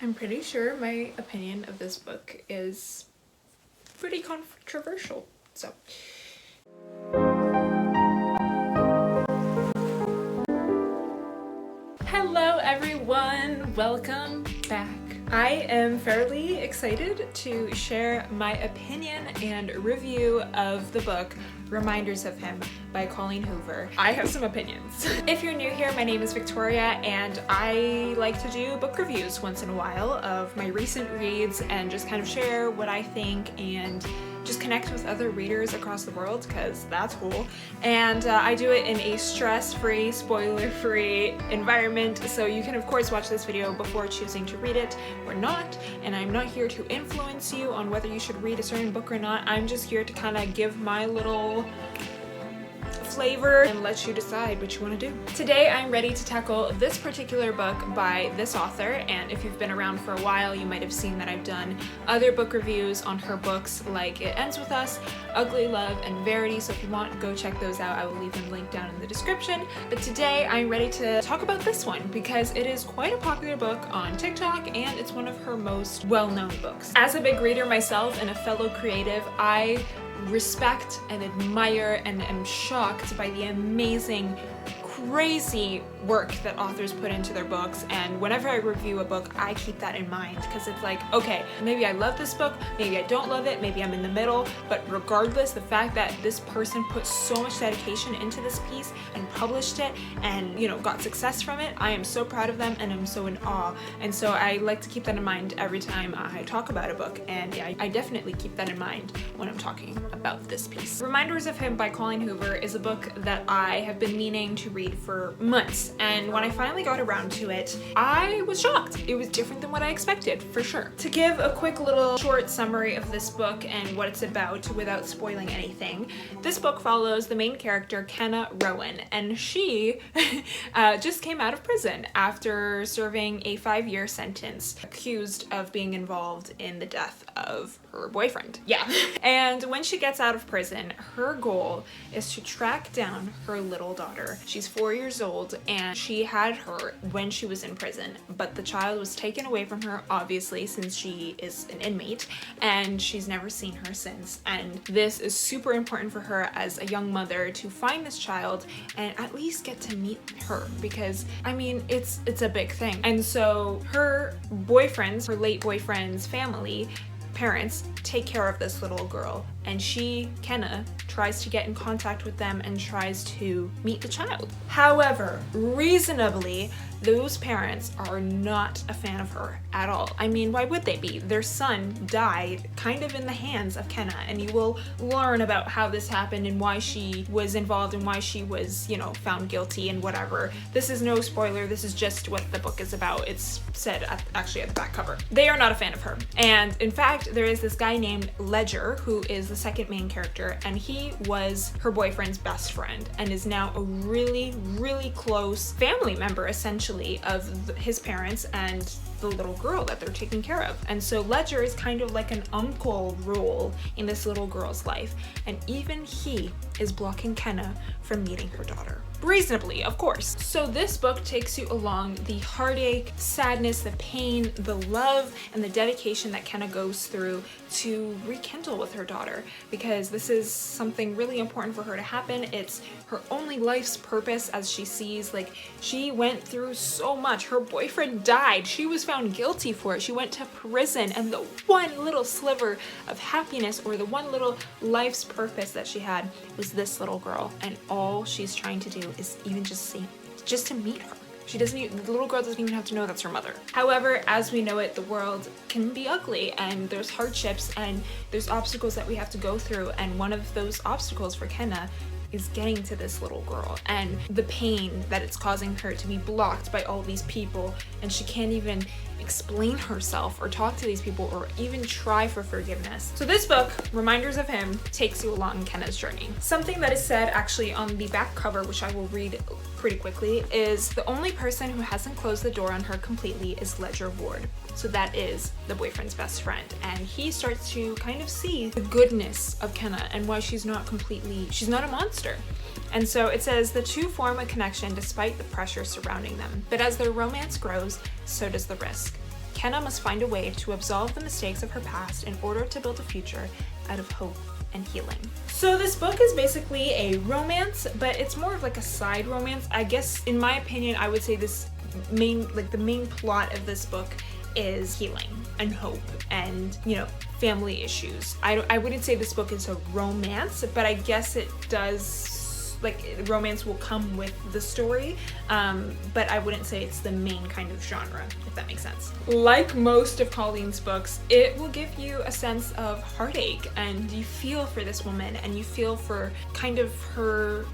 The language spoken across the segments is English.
I'm pretty sure my opinion of this book is pretty controversial, so. Hello everyone, welcome back. I am fairly excited to share my opinion and review of the book Reminders of Him by Colleen Hoover. I have some opinions. If you're new here, my name is Victoria and I like to do book reviews once in a while of my recent reads and just kind of share what I think and just connect with other readers across the world because that's cool. And I do it in a stress-free, spoiler-free environment, so you can of course watch this video before choosing to read it or not, and I'm not here to influence you on whether you should read a certain book or not. I'm just here to kind of give my little flavor and let you decide what you want to do. Today I'm ready to tackle this particular book by this author, and if you've been around for a while you might have seen that I've done other book reviews on her books like It Ends With Us, Ugly Love, and Verity, so if you want, go check those out. I will leave them linked down in the description. But today I'm ready to talk about this one because it is quite a popular book on TikTok and it's one of her most well-known books. As a big reader myself and a fellow creative, I respect and admire and am shocked by the amazing, crazy work that authors put into their books, and whenever I review a book I keep that in mind because it's like, okay, maybe I love this book, maybe I don't love it, maybe I'm in the middle, but regardless, the fact that this person put so much dedication into this piece and published it and, you know, got success from it, I am so proud of them and I'm so in awe. And so I like to keep that in mind every time I talk about a book, and yeah, I definitely keep that in mind when I'm talking about this piece. Reminders of Him by Colleen Hoover is a book that I have been meaning to read for months, and when I finally got around to it, I was shocked. It was different than what I expected, for sure. To give a quick little short summary of this book and what it's about without spoiling anything, this book follows the main character, Kenna Rowan, and she just came out of prison after serving a 5-year sentence, accused of being involved in the death of her boyfriend. Yeah. And when she gets out of prison, her goal is to track down her little daughter. She's 4 years old and she had her when she was in prison, but the child was taken away from her, obviously, since she is an inmate, and she's never seen her since. And this is super important for her as a young mother to find this child and at least get to meet her, because I mean, it's a big thing. And so her boyfriend's, her late boyfriend's family, parents, take care of this little girl, and she, Kenna, tries to get in contact with them and tries to meet the child. However, reasonably, those parents are not a fan of her at all. I mean, why would they be? Their son died kind of in the hands of Kenna, and you will learn about how this happened and why she was involved and why she was, you know, found guilty and whatever. This is no spoiler, this is just what the book is about. It's said actually at the back cover. They are not a fan of her. And in fact, there is this guy named Ledger, who is the second main character, and he was her boyfriend's best friend and is now a really, really close family member, essentially, of his parents and the little girl that they're taking care of. And so Ledger is kind of like an uncle role in this little girl's life, and even he is blocking Kenna from meeting her daughter. Reasonably, of course. So this book takes you along the heartache, sadness, the pain, the love, and the dedication that Kenna goes through to rekindle with her daughter, because this is something really important for her to happen. It's her only life's purpose, as she sees, like, she went through so much. Her boyfriend died. She was found guilty for it. She went to prison, and the one little sliver of happiness, or the one little life's purpose that she had, was this little girl, and all she's trying to do is even just to meet her. She doesn't even, the little girl doesn't even have to know that's her mother. However, as we know it, the world can be ugly, and there's hardships and there's obstacles that we have to go through, and one of those obstacles for Kenna is getting to this little girl, and the pain that it's causing her to be blocked by all these people, and she can't even explain herself or talk to these people or even try for forgiveness. So this book, Reminders of Him, takes you along Kenna's journey. Something that is said actually on the back cover, which I will read pretty quickly, is the only person who hasn't closed the door on her completely is Ledger Ward. So that is the boyfriend's best friend, and he starts to kind of see the goodness of Kenna and why she's not a monster. And so it says the two form a connection despite the pressure surrounding them, but as their romance grows, so does the risk. Kenna must find a way to absolve the mistakes of her past in order to build a future out of hope and healing. So this book is basically a romance, but it's more of like a side romance. I guess in my opinion, I would say the main plot of this book is healing and hope and, you know, family issues. I wouldn't say this book is a romance, but I guess it does, like, romance will come with the story, but I wouldn't say it's the main kind of genre, if that makes sense. Like most of Colleen's books, it will give you a sense of heartache, and you feel for this woman, and you feel for kind of her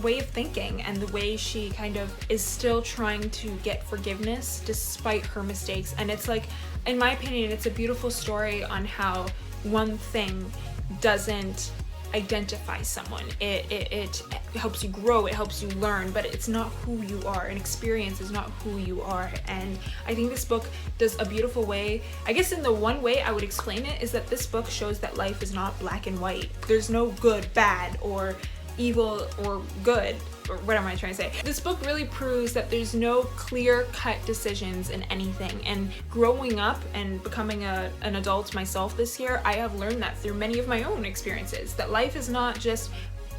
way of thinking and the way she kind of is still trying to get forgiveness despite her mistakes. And it's like, in my opinion, it's a beautiful story on how one thing doesn't identify someone. It helps you grow, it helps you learn, but it's not who you are. An experience is not who you are. And I think this book does a beautiful way. I guess in the one way I would explain it is that this book shows that life is not black and white. There's no good, bad, or evil or good, or what am I trying to say? This book really proves that there's no clear-cut decisions in anything. And growing up and becoming an adult myself this year, I have learned that through many of my own experiences, that life is not just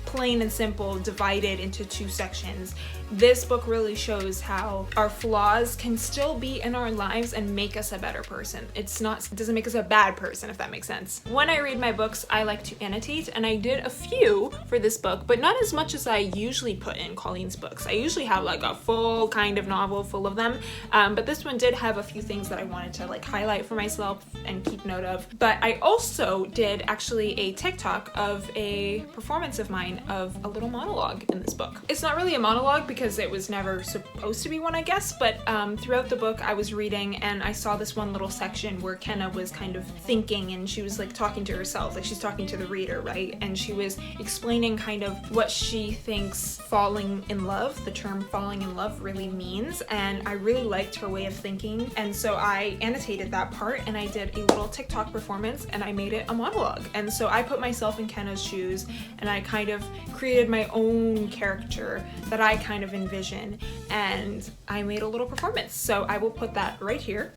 plain and simple divided into two sections. This book really shows how our flaws can still be in our lives and make us a better person. It doesn't make us a bad person, if that makes sense. When I read my books, I like to annotate, and I did a few for this book, but not as much as I usually put in Colleen's books. I usually have like a full kind of novel full of them, but this one did have a few things that I wanted to like highlight for myself and keep note of. But I also did actually a TikTok of a performance of mine of a little monologue in this book. It's not really a monologue because it was never supposed to be one, I guess, but throughout the book I was reading and I saw this one little section where Kenna was kind of thinking, and she was like talking to herself, like she's talking to the reader, right? And she was explaining kind of what she thinks falling in love, the term falling in love, really means, and I really liked her way of thinking, and so I annotated that part and I did a little TikTok performance and I made it a monologue. And so I put myself in Kenna's shoes and I kind of created my own character that I kind of envision, and I made a little performance. So I will put that right here.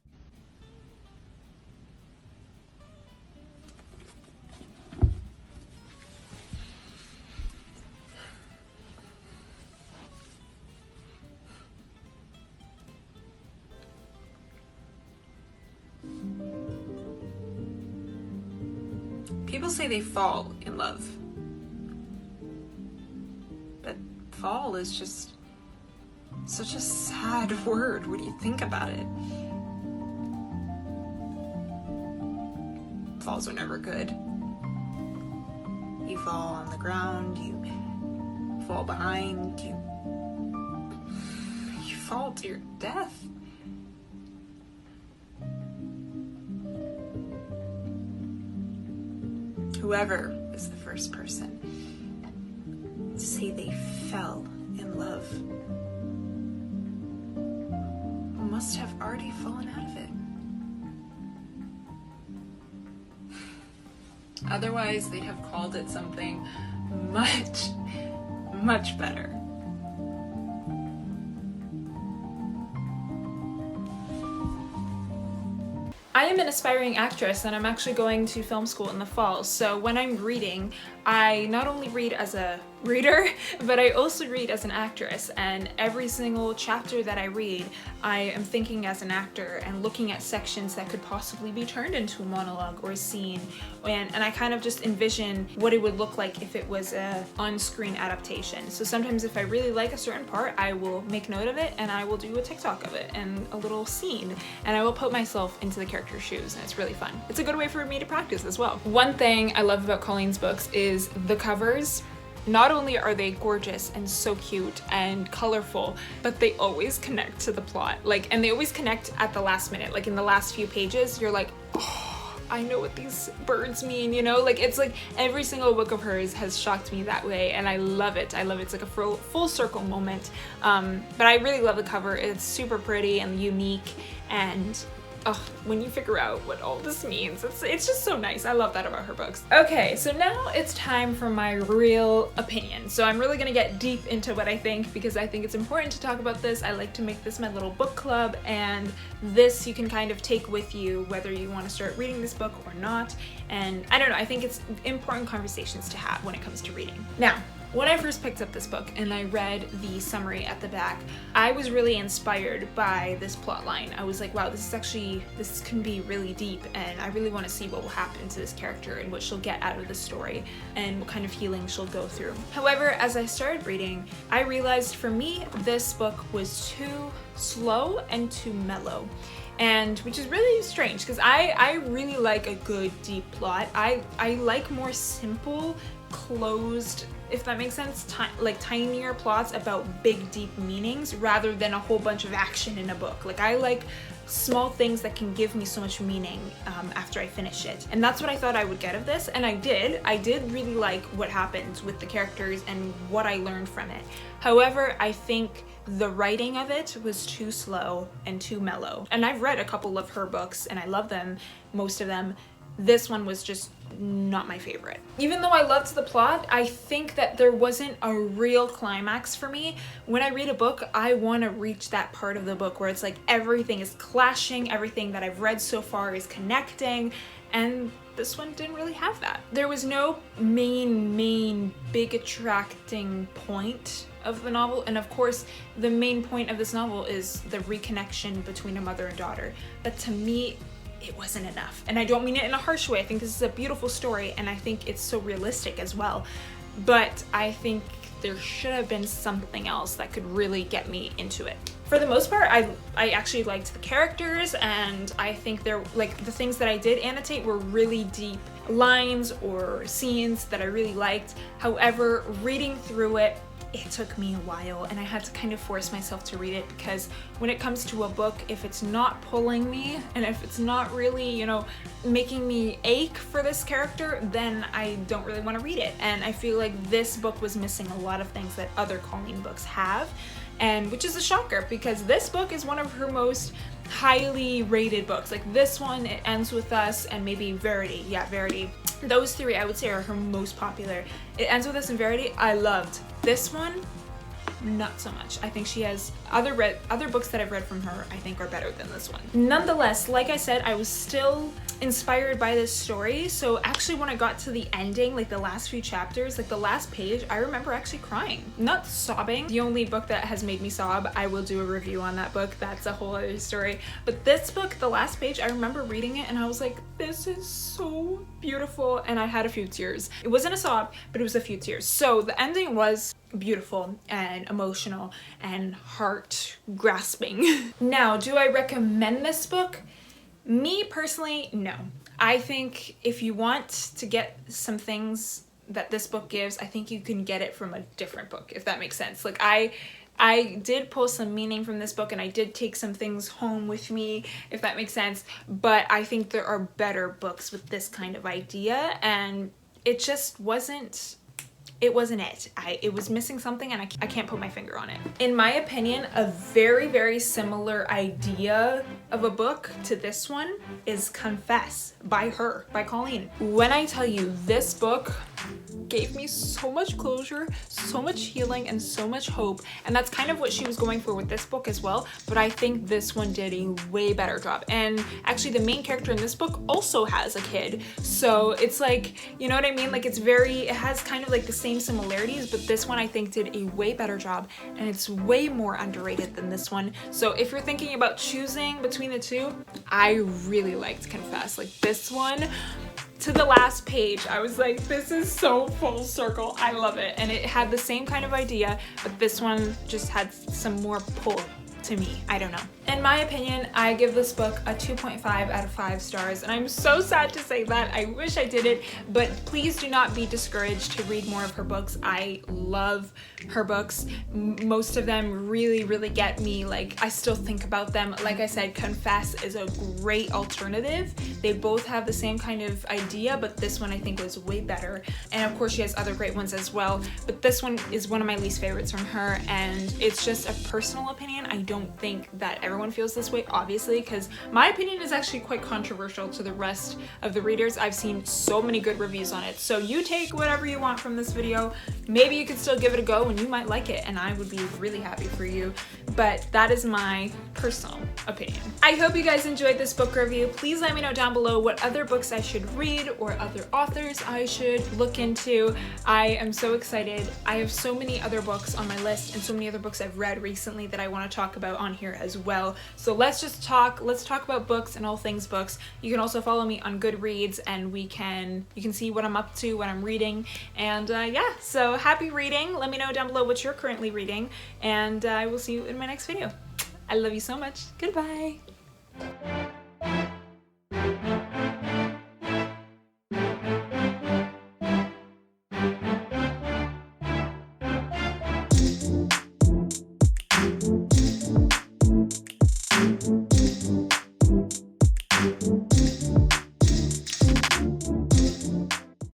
People say they fall in love, but fall is just such a sad word when you think about it. Falls are never good. You fall on the ground, you fall behind, you fall to your death. Whoever is the first person to say they fell in love must have already fallen out of it. Otherwise, they'd have called it something much, much better. I am an aspiring actress and I'm actually going to film school in the fall, so when I'm reading, I not only read as a reader, but I also read as an actress, and every single chapter that I read, I am thinking as an actor and looking at sections that could possibly be turned into a monologue or a scene, and I kind of just envision what it would look like if it was a on-screen adaptation. So sometimes if I really like a certain part, I will make note of it and I will do a TikTok of it and a little scene, and I will put myself into the character's shoes, and it's really fun. It's a good way for me to practice as well. One thing I love about Colleen's books is the covers. Not only are they gorgeous and so cute and colorful, but they always connect to the plot. And they always connect at the last minute. Like in the last few pages, you're like, oh, I know what these birds mean, you know? It's like every single book of hers has shocked me that way, and I love it. I love it. It's like a full circle moment. But I really love the cover. It's super pretty and unique, and when you figure out what all this means, it's just so nice. I love that about her books. Okay, so now it's time for my real opinion. So I'm really gonna get deep into what I think because I think it's important to talk about this. I like to make this my little book club, and this you can kind of take with you whether you want to start reading this book or not. And I don't know, I think it's important conversations to have when it comes to reading. Now, when I first picked up this book and I read the summary at the back, I was really inspired by this plot line. I was like, wow, this can be really deep, and I really want to see what will happen to this character and what she'll get out of the story and what kind of healing she'll go through. However, as I started reading, I realized for me, this book was too slow and too mellow. And which is really strange because I really like a good deep plot. I like more simple, closed, if that makes sense, like tinier plots about big deep meanings rather than a whole bunch of action in a book. Like I like small things that can give me so much meaning after I finish it. And that's what I thought I would get of this, and I did. I did really like what happened with the characters and what I learned from it. However, I think the writing of it was too slow and too mellow. And I've read a couple of her books and I love them, most of them. This one was just not my favorite. Even though I loved the plot, I think that there wasn't a real climax for me. When I read a book, I want to reach that part of the book where it's like everything is clashing, everything that I've read so far is connecting, and this one didn't really have that. There was no main big attracting point of the novel, and of course the main point of this novel is the reconnection between a mother and daughter, but to me it wasn't enough. And I don't mean it in a harsh way. I think this is a beautiful story and I think it's so realistic as well, but I think there should have been something else that could really get me into it. For the most part, I actually liked the characters, and I think they're like the things that I did annotate were really deep lines or scenes that I really liked. However, reading through it took me a while, and I had to kind of force myself to read it because when it comes to a book, if it's not pulling me and if it's not really, you know, making me ache for this character, then I don't really want to read it. And I feel like this book was missing a lot of things that other Colleen books have, and which is a shocker because this book is one of her most highly rated books. Like this one, It Ends With Us, and maybe Verity. Yeah, Verity. Those three I would say are her most popular. It Ends With Us and Verity I loved. This one, not so much. I think she has other books that I've read from her I think are better than this one. Nonetheless, like I said, I was still inspired by this story. So actually when I got to the ending, like the last few chapters, like the last page, I remember actually crying. Not sobbing. The only book that has made me sob, I will do a review on that book. That's a whole other story. But this book, the last page, I remember reading it and I was like, this is so beautiful. And I had a few tears. It wasn't a sob, but it was a few tears. So the ending was beautiful and emotional and heart grasping. Now, do I recommend this book? Me personally, no. I think if you want to get some things that this book gives, I think you can get it from a different book, if that makes sense. Like I did pull some meaning from this book and I did take some things home with me, if that makes sense, but I think there are better books with this kind of idea, and it just wasn't it. It was missing something and I can't put my finger on it. In my opinion, a very similar idea of a book to this one is Confess by Colleen. When I tell you, this book gave me so much closure, so much healing, and so much hope, and that's kind of what she was going for with this book as well, but I think this one did a way better job. And actually the main character in this book also has a kid, so it's like, you know what I mean, like it has kind of like the same similarities, but this one I think did a way better job, and it's way more underrated than this one. So if you're thinking about choosing between the two, I really liked Confess. Like this one, to the last page, I was like, this is so full circle. I love it. And it had the same kind of idea, but this one just had some more pull to me. I don't know. In my opinion, I give this book a 2.5 out of 5 stars, and I'm so sad to say that. I wish I did it, but please do not be discouraged to read more of her books. I love her books. Most of them really get me. Like, I still think about them. Like I said, Confess is a great alternative. They both have the same kind of idea, but this one I think was way better. And of course she has other great ones as well, but this one is one of my least favorites from her, and it's just a personal opinion. I don't think that everyone feels this way, obviously, because my opinion is actually quite controversial to the rest of the readers. I've seen so many good reviews on it. So you take whatever you want from this video. Maybe you could still give it a go and you might like it, and I would be really happy for you. But that is my personal opinion. I hope you guys enjoyed this book review. Please let me know down below what other books I should read or other authors I should look into. I am so excited. I have so many other books on my list and so many other books I've read recently that I want to talk about on here as well. So let's talk about books and all things books. You can also follow me on Goodreads and you can see what I'm up to, what I'm reading, and yeah, so happy reading. Let me know down below what you're currently reading, and I will see you in my next video. I love you so much. Goodbye.